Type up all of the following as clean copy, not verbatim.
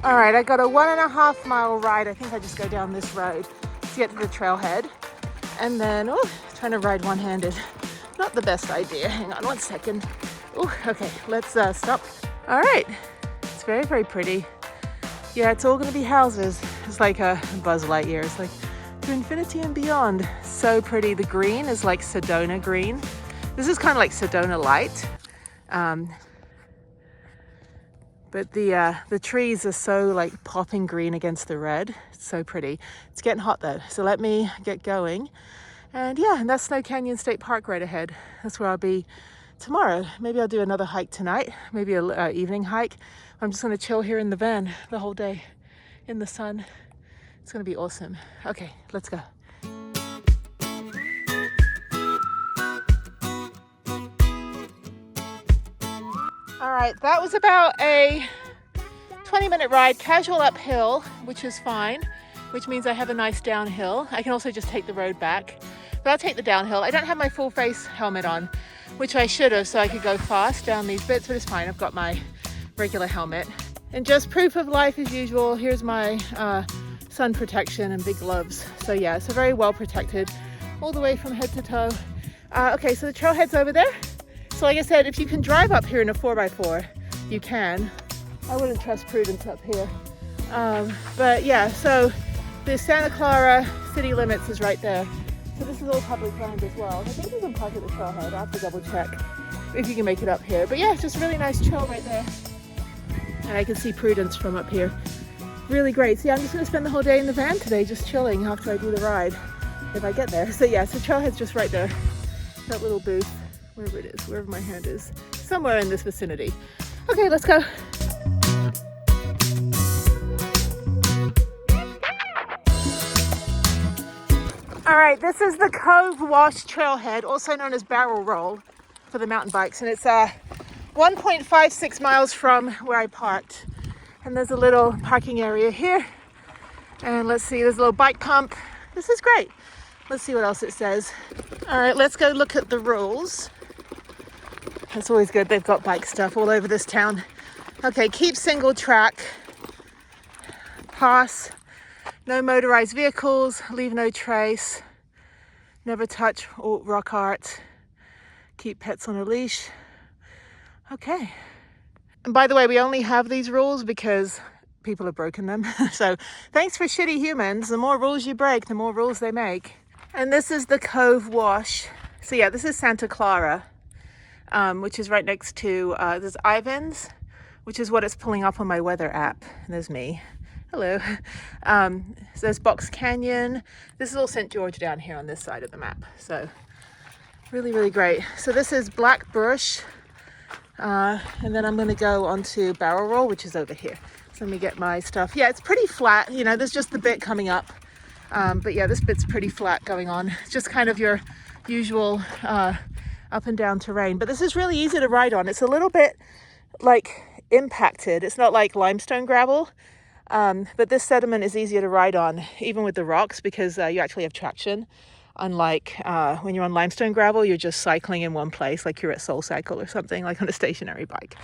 All right, I got a 1.5 mile ride. I think I just go down this road to get to the trailhead. And then, oh, trying to ride one-handed. Not the best idea. Hang on one second. Oh, okay, let's stop. All right, it's very, very pretty. Yeah, it's all gonna be houses. It's like a Buzz Lightyear. It's like to infinity and beyond. So pretty. The green is like Sedona green. This is kind of like Sedona light. But the trees are so like popping green against the red. It's so pretty. It's getting hot though, so let me get going. And yeah, and that's Snow Canyon State Park right ahead. That's where I'll be tomorrow. Maybe I'll do another hike tonight, maybe an evening hike. I'm just gonna chill here in the van the whole day in the sun. It's gonna be awesome. Okay, let's go. All right, that was about a 20-minute ride, casual uphill, which is fine, which means I have a nice downhill. I can also just take the road back, but I'll take the downhill. I don't have my full face helmet on, which I should have, so I could go fast down these bits, but it's fine. I've got my regular helmet. And just proof of life as usual, here's my sun protection and big gloves. So yeah, so very well protected all the way from head to toe. Okay, so the trailhead's over there. So like I said, if you can drive up here in a 4x4, you can. I wouldn't trust Prudence up here. But yeah, so the Santa Clara city limits is right there. So this is all public land as well. I think you can park at the trailhead. I'll have to double check if you can make it up here. But yeah, just a really nice trail right there. And I can see Prudence from up here. Really great. So yeah, I'm just gonna spend the whole day in the van today, just chilling after I do the ride, if I get there. So yeah, so trailhead's just right there. That little booth, wherever it is, wherever my hand is, somewhere in this vicinity. Okay, let's go. All right, this is the Cove Wash Trailhead, also known as Barrel Roll for the mountain bikes. And it's 1.56 miles from where I parked. And there's a little parking area here. And let's see, there's a little bike pump. This is great. Let's see what else it says. All right, let's go look at the rules. That's always good. They've got bike stuff all over this town. Okay, keep single track. Pass. No motorized vehicles. Leave no trace. Never touch or rock art. Keep pets on a leash. Okay. And by the way, we only have these rules because people have broken them. So thanks for shitty humans. The more rules you break, the more rules they make. And this is the Cove Wash. So yeah, this is Santa Clara, which is right next to, there's Ivans, which is what it's pulling up on my weather app. And there's me. Hello. So there's Box Canyon. This is all St. George down here on this side of the map. So really, really great. So this is Black Bush. And then I'm going to go onto Barrel Roll, which is over here. So let me get my stuff. Yeah, it's pretty flat. You know, there's just the bit coming up. But yeah, this bit's pretty flat going on. It's just kind of your usual up and down terrain. But this is really easy to ride on. It's a little bit like impacted. It's not like limestone gravel. But this sediment is easier to ride on, even with the rocks, because you actually have traction. Unlike when you're on limestone gravel, you're just cycling in one place, like you're at Soul Cycle or something, like on a stationary bike.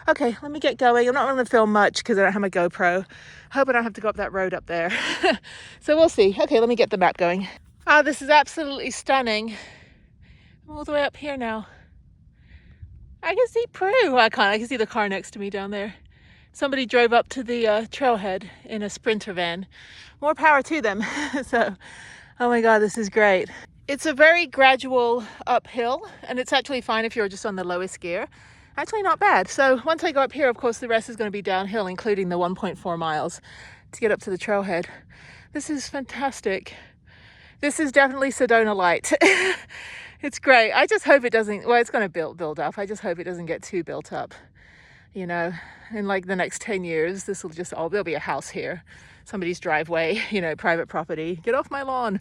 Okay, let me get going. I'm not going to film much because I don't have my GoPro. Hope I don't have to go up that road up there. So we'll see. Okay, let me get the map going. This is absolutely stunning. I'm all the way up here now. I can see Prue. I can't. I can see the car next to me down there. Somebody drove up to the trailhead in a Sprinter van. More power to them. So, oh my God, this is great. It's a very gradual uphill, and it's actually fine if you're just on the lowest gear. Actually not bad. So once I go up here, of course, the rest is going to be downhill, including the 1.4 miles to get up to the trailhead. This is fantastic. This is definitely Sedona light. It's great. I just hope it doesn't, well, it's going to build up. I just hope it doesn't get too built up. You know, in like the next 10 years, this will just all, there'll be a house here, somebody's driveway, you know, private property. Get off my lawn.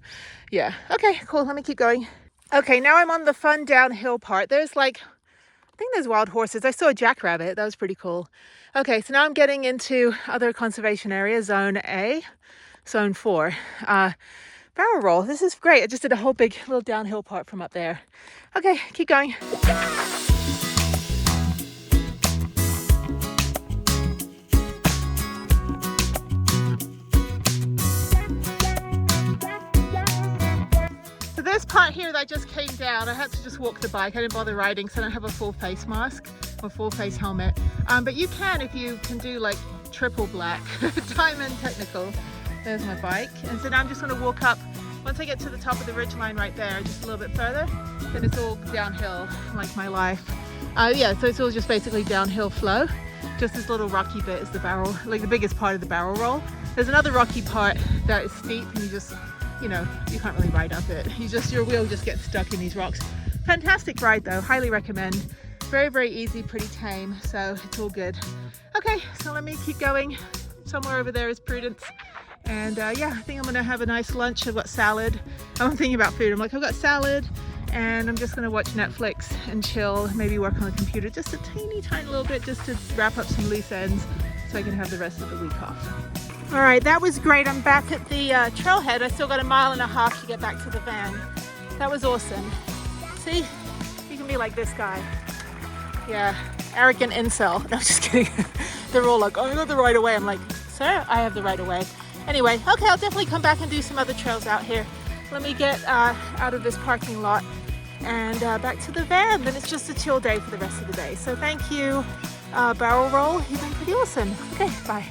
Yeah. Okay, cool. Let me keep going. Okay, now I'm on the fun downhill part. There's like, I think there's wild horses. I saw a jackrabbit. That was pretty cool. Okay, so now I'm getting into other conservation areas, Zone A, Zone 4. Barrel roll. This is great. I just did a whole big little downhill part from up there. Okay, keep going. part here that I just came down, I had to just walk the bike. I didn't bother riding, so I don't have a full face mask or full face helmet. But you can if you can do like triple black, diamond technical. There's my bike. And so now I'm just going to walk up. Once I get to the top of the ridge line right there, just a little bit further, then it's all downhill, like my life. Yeah, so it's all just basically downhill flow. Just this little rocky bit is the barrel, like the biggest part of the barrel roll. There's another rocky part that is steep and you just, you know, you can't really ride up it. Your wheel just gets stuck in these rocks. Fantastic ride though, highly recommend. Very, very easy, pretty tame, so it's all good. Okay, so let me keep going. Somewhere over there is Prudence. And yeah, I think I'm gonna have a nice lunch. I've got salad. I'm thinking about food. I'm like, I've got salad and I'm just gonna watch Netflix and chill, maybe work on the computer just a teeny tiny little bit just to wrap up some loose ends so I can have the rest of the week off. All right, that was great. I'm back at the trailhead. I still got 1.5 miles to get back to the van. That was awesome. See, you can be like this guy. Yeah, arrogant incel. No, just kidding. They're all like, oh, you got the right of way. I'm like, sir, I have the right of way. Anyway, okay, I'll definitely come back and do some other trails out here. Let me get out of this parking lot and back to the van. Then it's just a chill day for the rest of the day. So thank you, Barrel Roll. You've been pretty awesome. Okay, bye.